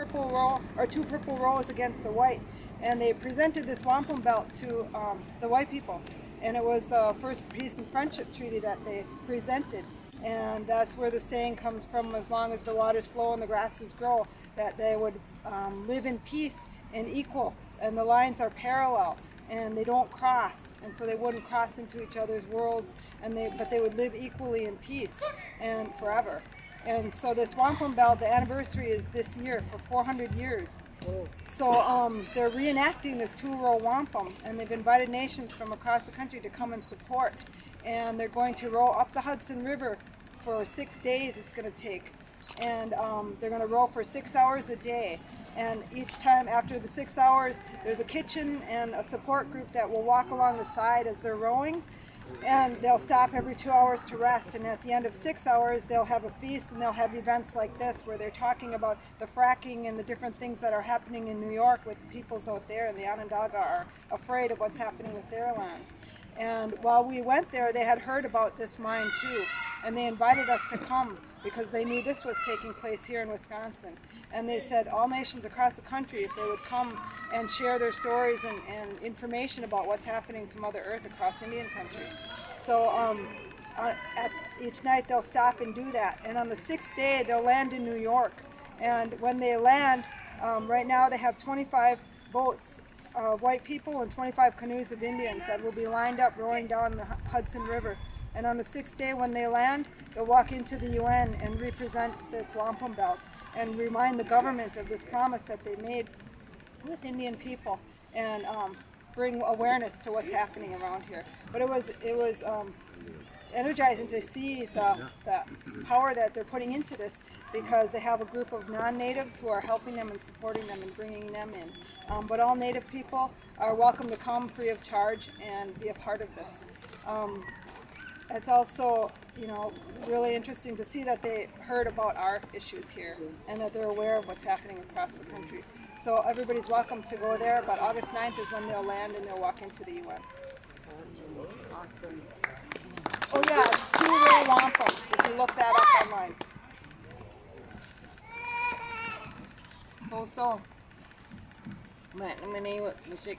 purple row or 2 purple rows against the white, and they presented this Wampum Belt to the white people, and it was the first peace and friendship treaty that they presented. And that's where the saying comes from, as long as the waters flow and the grasses grow, that they would live in peace and equal, and the lines are parallel and they don't cross, and so they wouldn't cross into each other's worlds, but they would live equally in peace and forever. And so this Wampum Belt, the anniversary is this year for 400 years. So they're reenacting this 2-row wampum, and they've invited nations from across the country to come and support. And they're going to row up the Hudson River for 6 days it's going to take. And they're going to row for 6 hours a day. And each time after the 6 hours, there's a kitchen and a support group that will walk along the side as they're rowing. And they'll stop every 2 hours to rest, and at the end of 6 hours they'll have a feast, and they'll have events like this where they're talking about the fracking and the different things that are happening in New York with the peoples out there, and the Onondaga are afraid of what's happening with their lands. And while we went there, they had heard about this mine too, and they invited us to come because they knew this was taking place here in Wisconsin. And they said all nations across the country, if they would come and share their stories and information about what's happening to Mother Earth across Indian country. So at each night they'll stop and do that. And on the 6th day they'll land in New York. And when they land, right now they have 25 boats of white people and 25 canoes of Indians that will be lined up rowing down the Hudson River. And on the 6th day when they land, they'll walk into the UN and represent this Wampum Belt and remind the government of this promise that they made with Indian people, and bring awareness to what's happening around here. But it was energizing to see the power that they're putting into this, because they have a group of non-natives who are helping them and supporting them and bringing them in. But all native people are welcome to come free of charge and be a part of this. It's also, really interesting to see that they heard about our issues here and that they're aware of what's happening across the country. So everybody's welcome to go there, but August 9th is when they'll land and they'll walk into the UN. Awesome. Oh yeah, it's 2-row wampum, if you look that up online. Also, Menominee Nation.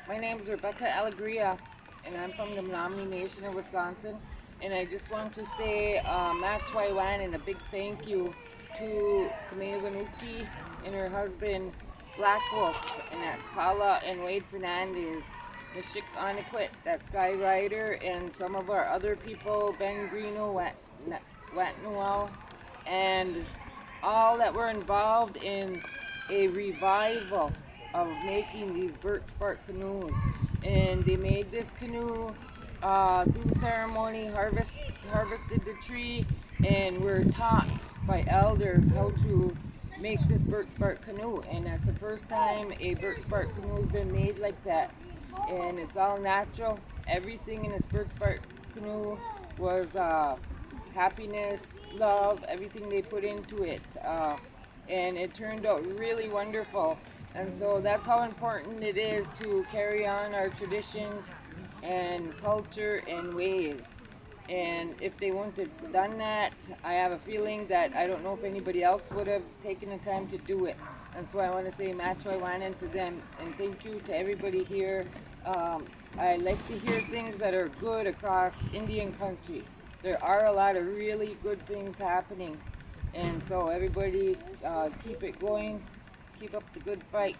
My name is Rebecca Alegria, and I'm from the Menominee Nation of Wisconsin. And I just want to say and a big thank you to the Penokee and her husband Black Wolf, and that's Paula and Wade Fernandez, Mishik Aniquit, that's Guy Ryder, and some of our other people, Ben Greeno, Watnwell, and all that were involved in a revival of making these birch bark canoes. And they made this canoe through ceremony, harvested the tree, and were taught by elders how to make this birch bark canoe. And that's the first time a birch bark canoe has been made like that. And it's all natural. Everything in this birch bark canoe was happiness, love, everything they put into it. And it turned out really wonderful. And so that's how important it is to carry on our traditions and culture and ways. And if they wouldn't have done that, I have a feeling that I don't know if anybody else would have taken the time to do it. And so I want to say Matchwaiwanan to them, and thank you to everybody here. I like to hear things that are good across Indian country. There are a lot of really good things happening. And so everybody keep it going. Keep up the good fight.